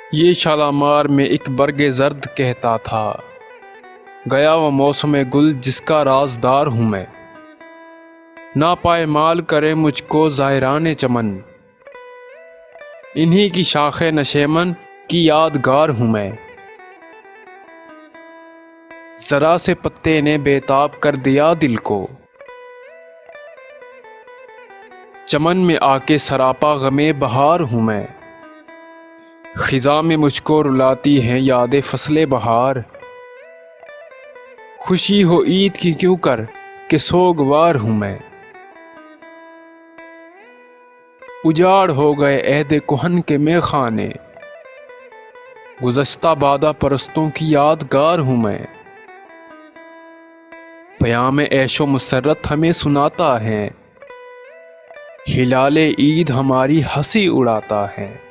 ये शालामार में एक बरगे ज़र्द कहता था, गया वो मौसम गुल जिसका राजदार हूँ मैं। ना पाए माल करे मुझको ज़ाहिराने चमन, इन्हीं की शाखे नशेमन की यादगार हूँ मैं। ज़रा से पत्ते ने बेताब कर दिया दिल को, चमन में आके सरापा गमे बहार हूँ मैं। ख़िज़ा में मुझको रुलाती हैं यादें फ़सले बहार, खुशी हो ईद की क्यों कर के सोगवार हूँ मैं। उजाड़ हो गए अहद कुहन के मैं खाने, गुज़श्ता बादा परस्तों की यादगार हूँ मैं। पयाम ऐशो मुसर्रत हमें सुनाता है, हिलाले ईद हमारी हंसी उड़ाता है।